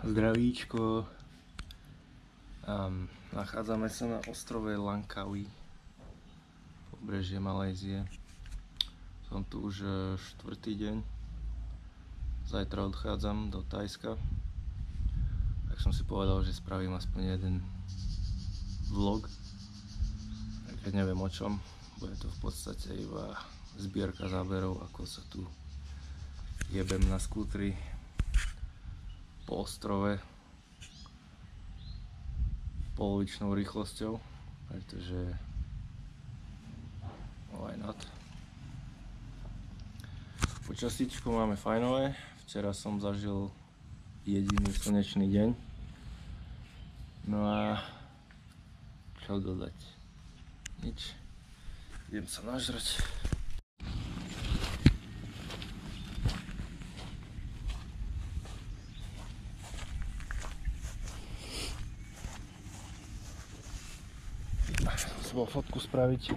Zdravíčko. Nachádzame sa na ostrove Langkawi, pobrežie Malajzie. Som tu už 4. deň. Zajtra odchádzam do Thajska. Tak som si povedal, že spravím aspoň jeden vlog. Keď neviem o čom, bude to v podstate iba zbierka záberov, ako sa tu jebem na skútri po ostrove polovičnou rýchlosťou, pretože why not. Počasíčko máme fajnové, včera som zažil jediný slnečný deň, no a čo dodať, nič, idem sa nažrať. Bol fotku spraviť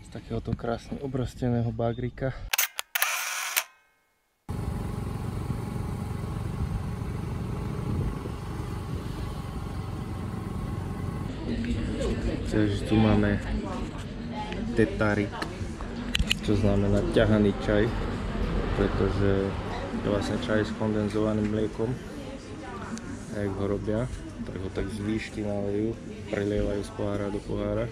z takéhoto krásne obrasteného bagrika. Takže tu máme tetari, čo znamená ťahaný čaj, pretože je vlastne čaj s kondenzovaným mliekom. A jak ho robia, tak ho tak z výšky nalejú, prelievajú z pohára do pohára.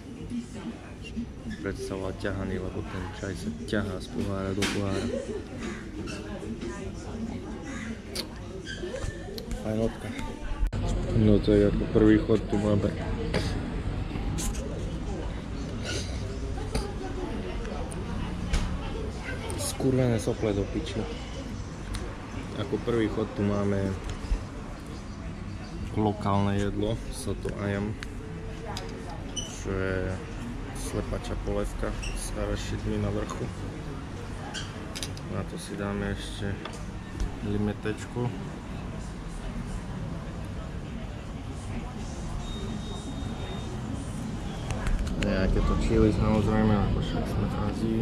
Preto sa volá ťahaný, lebo ten čaj sa ťahá z pohára do pohára. Fajnotka. No to je ako prvý chod, tu máme skurvené sople do piči. Ako prvý chod tu máme lokálne jedlo, soto ayam, čo je slepačia polévka s arašidmi na vrchu. Na to si dáme ešte limetečku. Nejaké to chili samozrejme, lebo však sme v Ázii.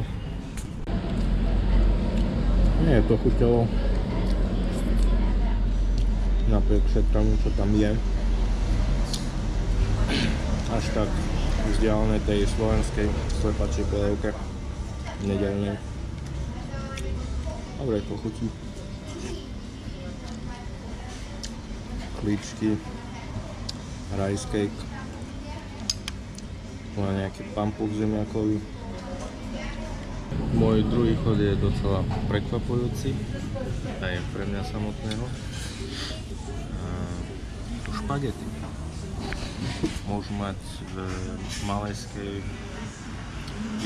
Nie je to chutelo napriek všetkému, čo tam je, až tak vzdialené tej slovenskej slepačej polievke nedeľnej. Dobre to chutí. Klíčky, rice cake, nejaký pampuk zemiakový. Môj druhý chod je docela prekvapujúci, aj pre mňa samotného. Špagety. Môžu mať v malajskej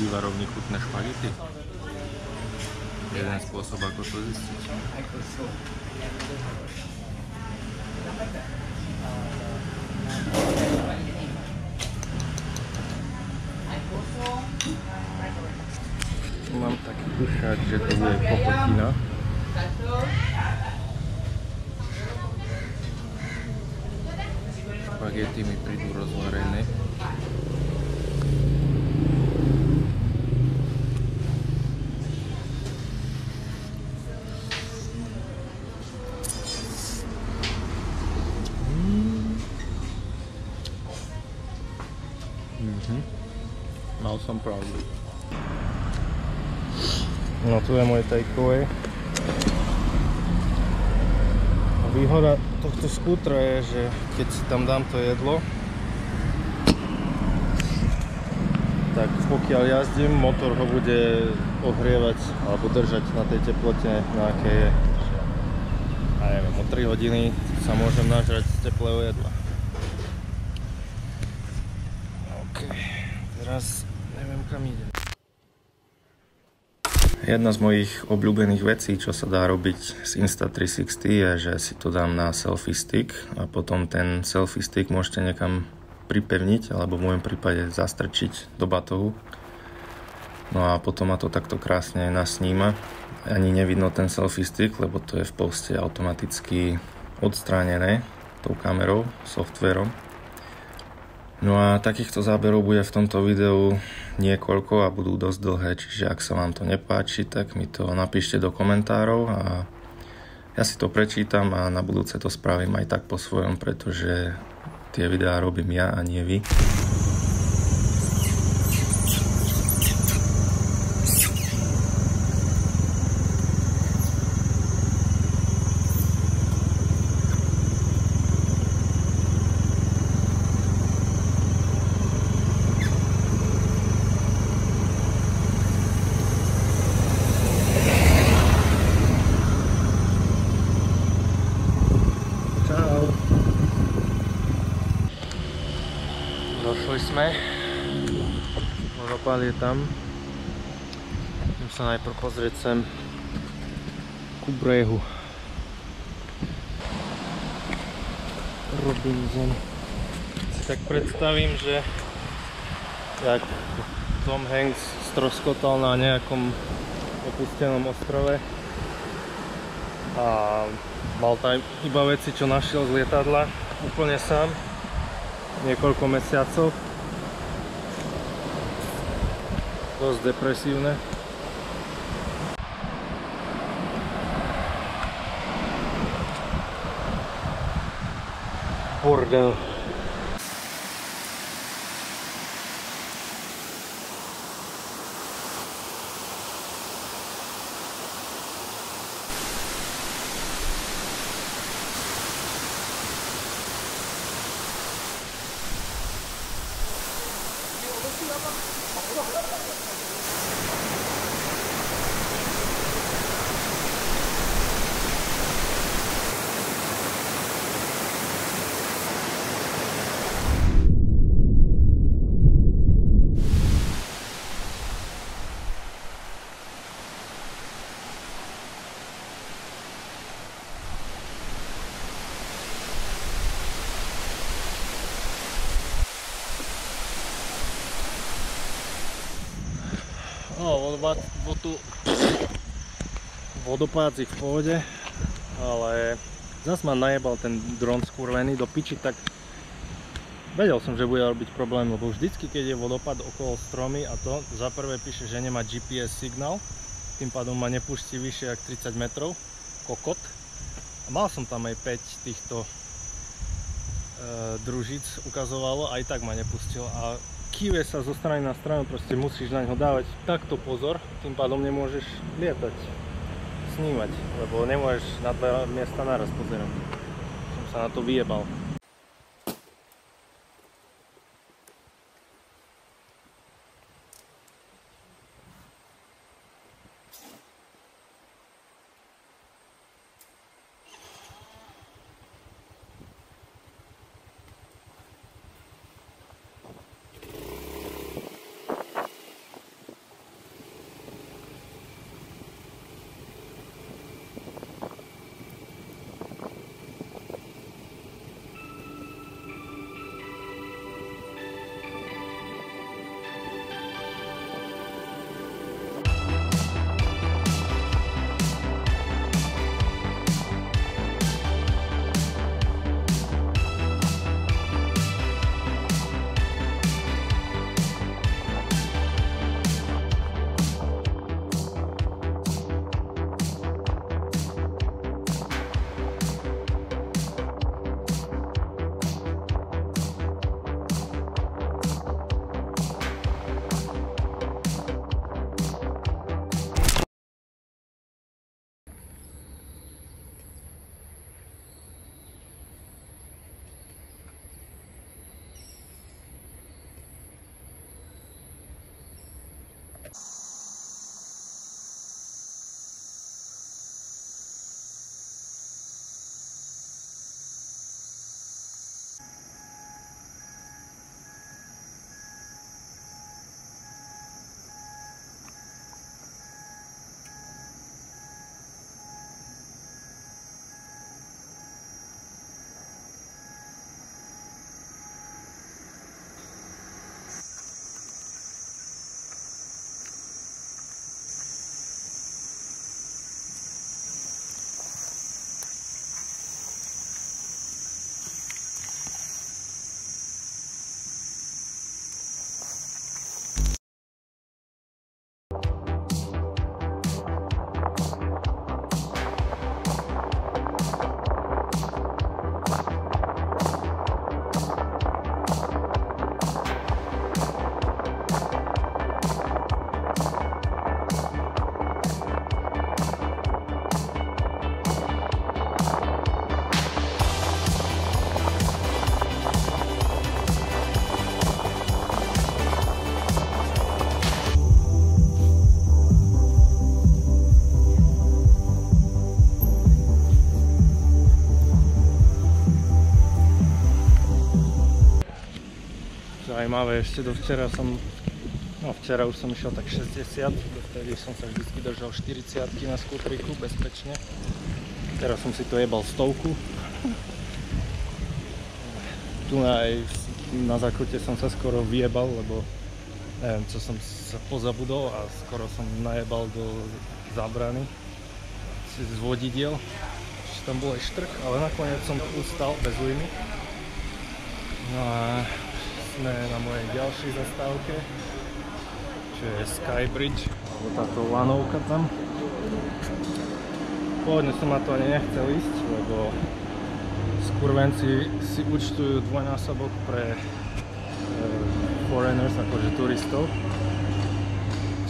vývarovni chutné špagety. Jeden spôsob, ako to zistiť. Mám taký tušák, že to bude pochotina. Špagety mi prídu rozvarené. Mal som pravdu. No tu je môj takeaway. Výhoda tohto skútra je, že keď si tam dám to jedlo, tak pokiaľ jazdím, motor ho bude ohrievať alebo držať na tej teplote, na aké je. A neviem, o 3 hodiny sa môžem nažrať z teplého jedla. OK, teraz neviem kam idem. Jedna z mojich obľúbených vecí, čo sa dá robiť z Insta360 je, že si to dám na selfie stick a potom ten selfie stick môžete niekam pripevniť alebo v môjom prípade zastrčiť do batohu. No a potom ma to takto krásne nasníma. Ani nevidno ten selfie stick, lebo to je v poste automaticky odstránené tou kamerou, softvérom. No a takýchto záberov bude v tomto videu niekoľko a budú dosť dlhé, čiže ak sa vám to nepáči, tak mi to napíšte do komentárov a Ja si to prečítam a na budúce to spravím aj tak po svojom, pretože tie videá robím ja a nie vy. Došli sme, vodopád je tam. Idem sa najprv pozrieť sem ku brehu. Robinson. Si tak predstavím, že jak Tom Hanks stroskotal na nejakom opustenom ostrove a mal tam iba veci, čo našiel z lietadla, úplne sám. Niekoľko mesiacov. Dosť depresívne. Bordel. Vodopád v pohode, ale zas ma najebal ten dron skurvený do piči, tak vedel som, že bude robiť problém, lebo vždycky, keď je vodopád okolo stromy a to, za prvé píše, že nemá GPS signál, tým pádom ma nepustí vyššie jak 30 metrov, kokot. A mal som tam aj 5 týchto družíc ukazovalo, aj tak ma nepustil a kýve sa zo strany na stranu, proste musíš na ňo dávať takto pozor, tým pádom nemôžeš lietať, snívať, lebo nemôžeš na dva miesta naraz pozerať. Som sa na to vyjebal. Zajímavé, ešte dovčera včera už som išiel tak 60, dovtedy som sa vždycky držal 40 na skútriku bezpečne. Teraz som si to jebal 100. Tu aj na zákrute som sa skoro vyjebal, lebo neviem, čo som sa pozabudol a skoro som najebal do zábrany z vodidiel. Tam bol aj štrk, ale nakoniec som ustal bez újmy. No a sme na mojej ďalšej zastávke, čo je Skybridge, alebo táto lanovka tam. Pôvodne som na to ani nechcel ísť, lebo skurvenci si účtujú dvojnásobok pre foreigners, akože turistov.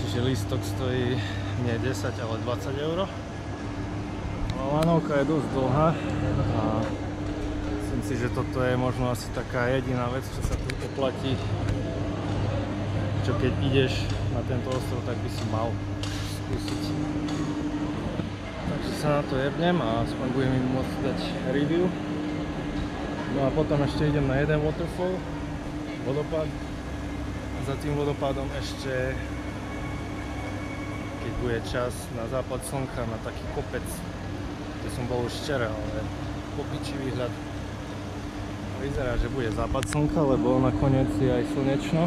Čiže lístok stojí nie 10, ale 20 €. Lanovka je dosť dlhá a myslím si, že toto je možno asi taká jediná vec, čo sa tu oplatí, čo keď ideš na tento ostrov, tak by si mal skúsiť. Takže sa na to jebnem a aspoň budem im môcť dať review. No a potom ešte idem na jeden waterfall, vodopád. A za tým vodopádom ešte, keď bude čas, na západ slnka, na taký kopec, kde som bol už včera, ale popičí výhľad. Vyzerá, že bude západ slnka, lebo nakoniec je aj slnečno.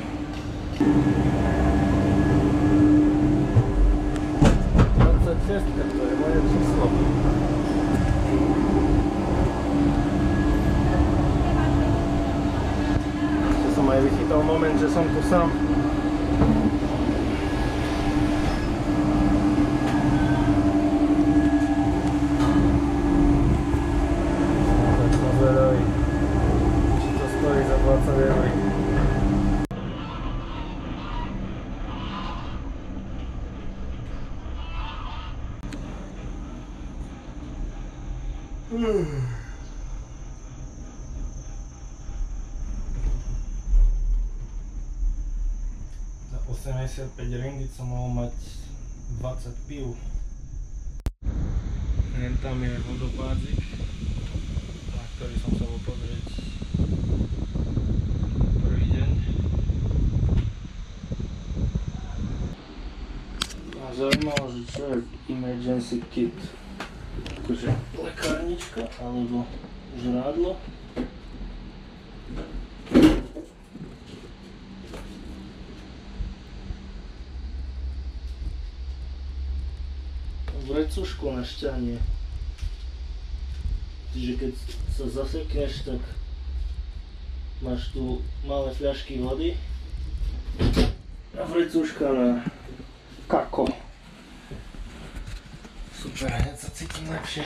To je moje číslo. Ešte som aj vychytal moment, že som tu sám. Tak som zvedavý, či to stojí za 20 €. Za 85 ringgit som mohol mať 20 pív. Len tam je vodopádzik, na ktorý som sa bol pozrieť prvý deň. A zaujímavé, že čo je emergency kit. Akože lekárnička alebo žrádlo. Vrecušku na šťanie. Čiže keď sa zasekneš, tak máš tu malé fľašky vody a vrecuška na kako. Super, hneď sa cítim lepšie.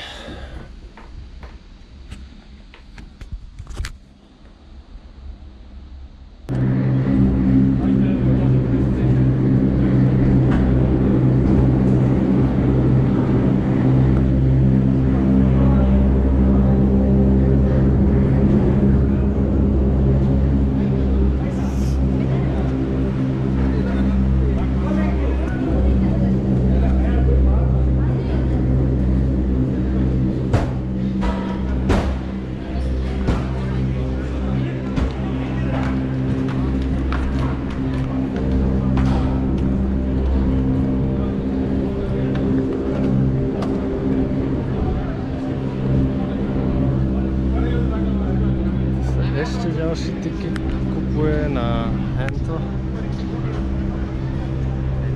Ešte ďalší tiket kupuje na hento.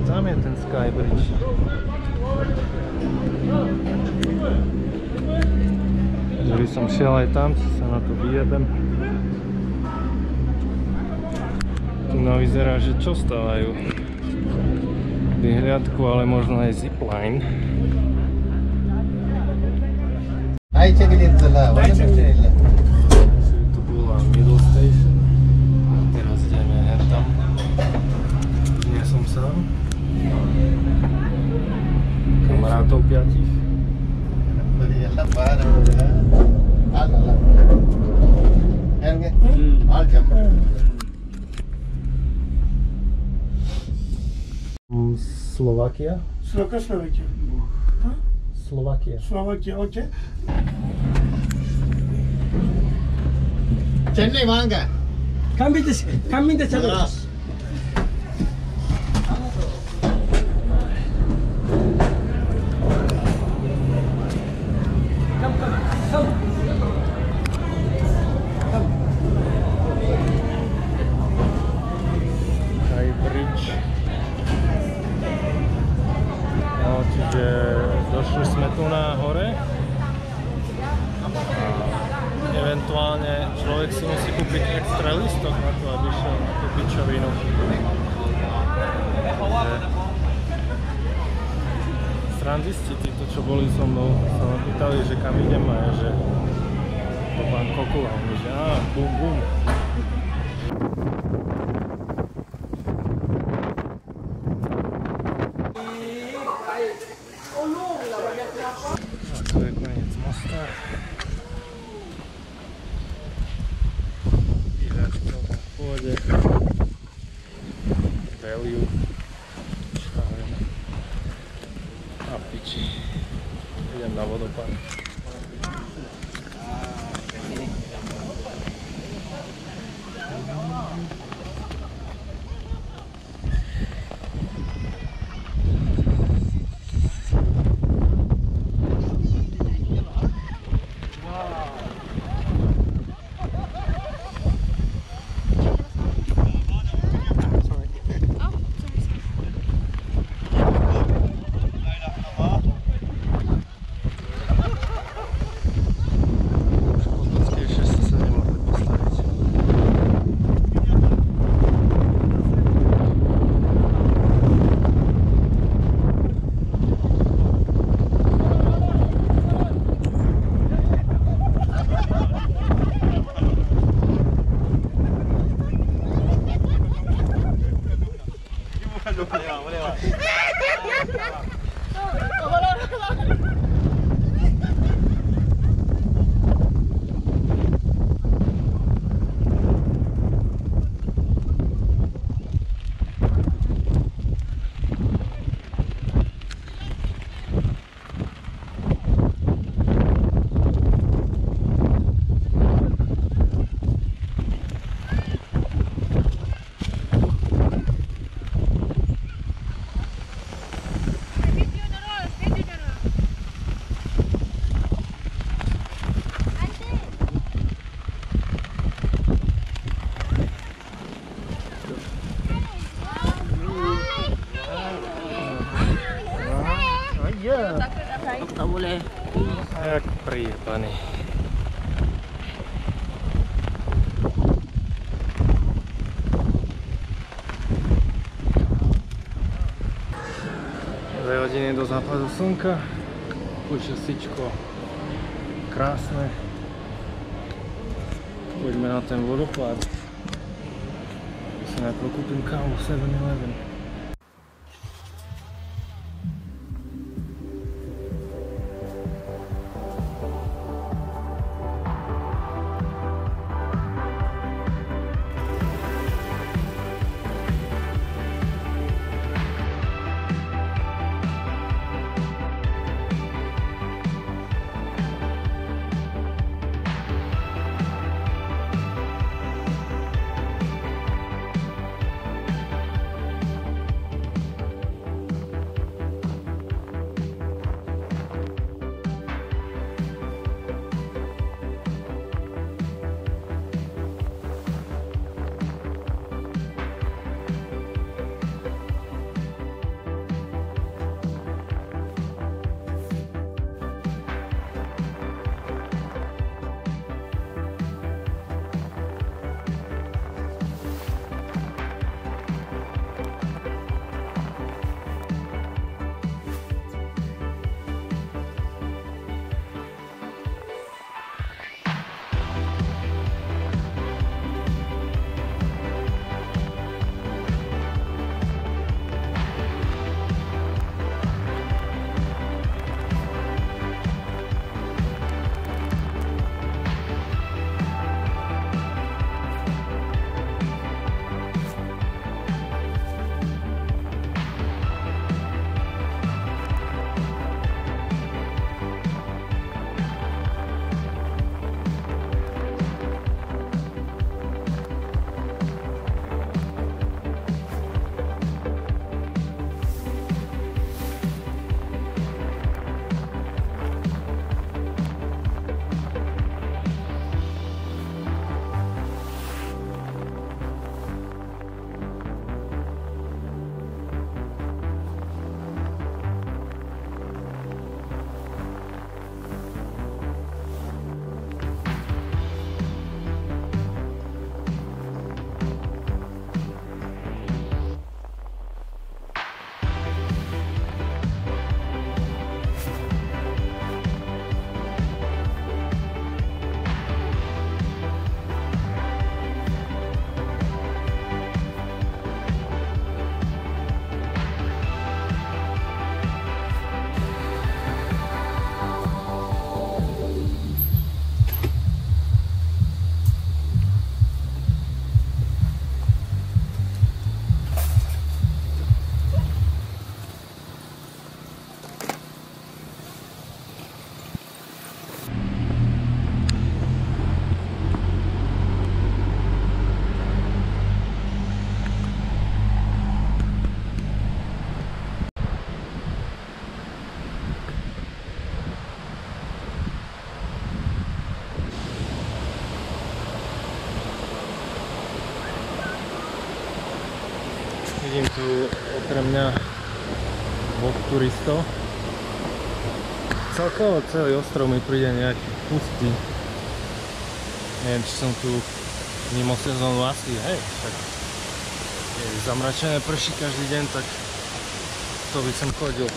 Tam je ten Skybridge. Že by som šiel aj tam, či sa na to vyjebem. Tu vyzerá, že čo stávajú? Vyhliadku, ale možno aj zipline. Aici gândit-la, oameni. Tu bola Middle Station. Teraz ideme hentam. Nie som sám. Kamarátov 5. ಎಲ್ಲ ಬಾರ ಆಗಲ್ಲ ಹೆಂಗೆ all jump Slovakia? Slovakia. Slovakia. Slovakia, okay. Chennai வாங்க Kambing dah cakap. Sky Bridge. No, čiže došli sme tu na hore. Eventuálne človek si musí kúpiť extra listok na to, aby šiel na tú pičovinu. Srandisti, títo, čo boli so mnou, sa ma pýtali, že kam idem a ja, že do Bangkoku a oni, že bum bum. A tu je koniec mosta. Pôjde value a piči, idem na vodopád. Tak boleh. Jak prijebaný. Dve hodiny do západu slnka. Počasíčko krásne. Poďme na ten vodopád. Si najprv kúpim kávu v 7-Eleven. Nevidím tu okrem mňa dvoch turistov. Celkovo celý ostrov mi príde nejaký pustý. Neviem, či som tu mimo sezónu asi, hej, však je zamračené, prší každý deň, tak to by som chodil.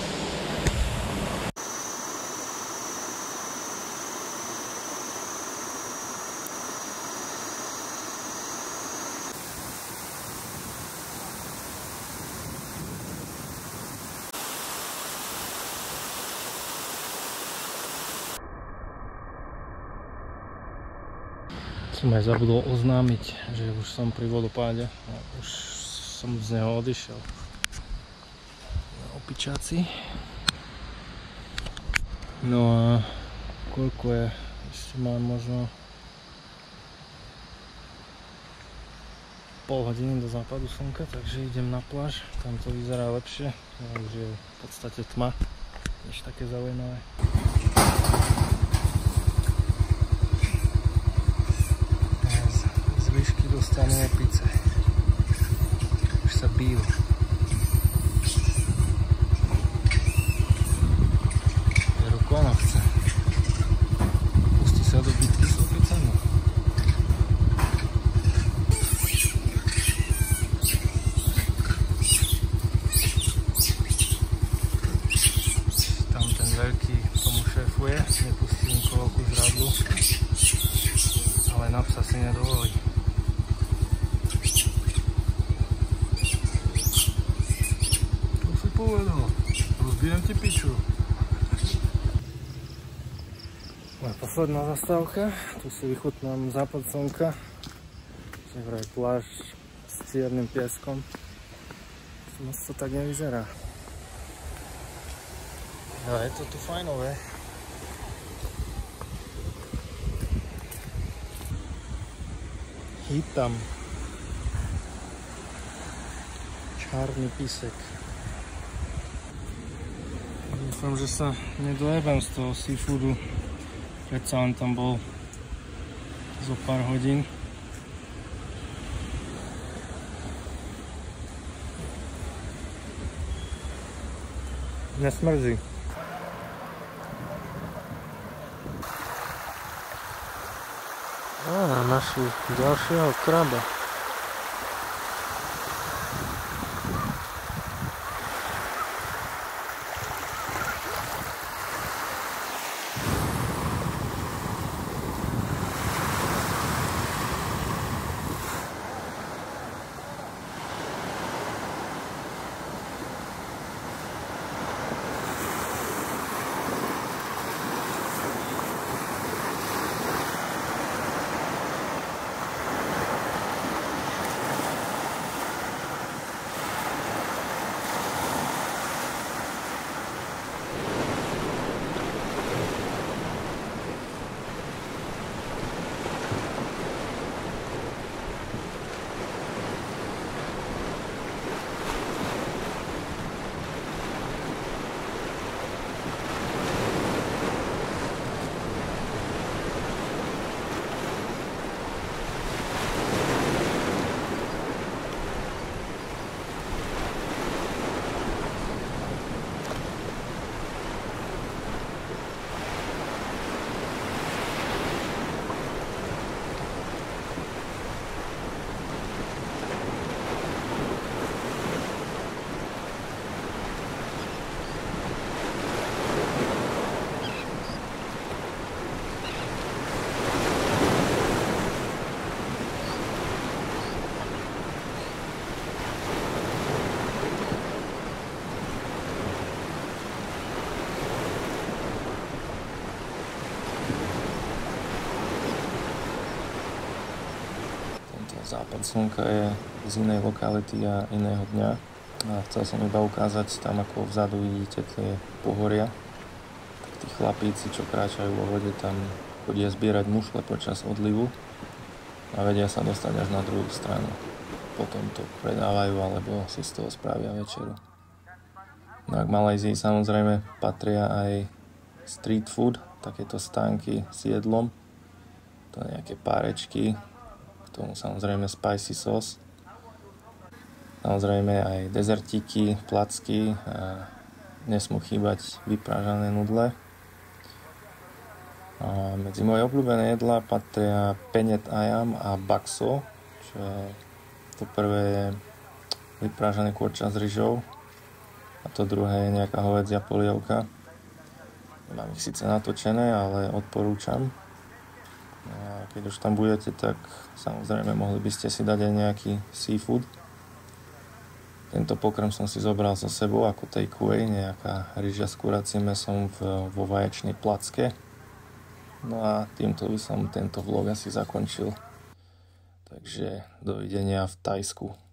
Som aj zabudol oznámiť, že už som pri vodopáde a už som z neho odišiel. Opičáci. No a koľko je? Ešte mám možno pol hodiny do západu slnka, takže idem na pláž. Tam to vyzerá lepšie. Už je v podstate tma, než také zaujímavé. Zvyšky dostanú opice. Už sa bijú. Jeruko ona chce. Pustí sa do bitky s opicami. Tam ten veľký tomu šéfuje, nepustí nikoho ku zradlu, ale na psa si nedovolí. Povedal, rozbijem ti piču. Moja posledná zastávka, tu si vychutnám západ slnka. Že vraj pláž s čiernym pieskom. Moc to tak nevyzerá. Ale je to tu fajnové. Hitam. Čárny písek. Dúfam, že sa nedojebem z toho seafoodu. Predsa len tam bol zo pár hodín. Nesmrzí. Á, našli ďalšieho kraba. Západ slnka je z inej lokality a iného dňa. A chcel som iba ukázať tam, ako vzadu vidíte tie pohoria. Tak tí chlapíci, čo kráčajú vo vode, tam chodia zbierať mušle počas odlivu a vedia sa dostať až na druhú stranu. Potom to predávajú alebo si z toho spravia večeru. No a k Malajzii samozrejme patria aj street food, takéto stánky s jedlom. To nejaké párečky, k tomu samozrejme spicy sauce. Samozrejme aj dezertíky, placky, nesmú chýbať vyprážané nudle. A medzi moje obľúbené jedlá patria peňet ayam a bakso, čo je to prvé je vyprážané kurča s ryžou a to druhé je nejaká hovädzia polievka. Mám ich síce natočené, ale odporúčam. A keď už tam budete, tak samozrejme mohli by ste si dať aj nejaký seafood. Tento pokrm som si zobral so sebou ako takeaway, nejaká ryža s kuracím mäsom vo vaječnej placke. No a týmto by som tento vlog asi zakončil. Takže dovidenia v Thajsku.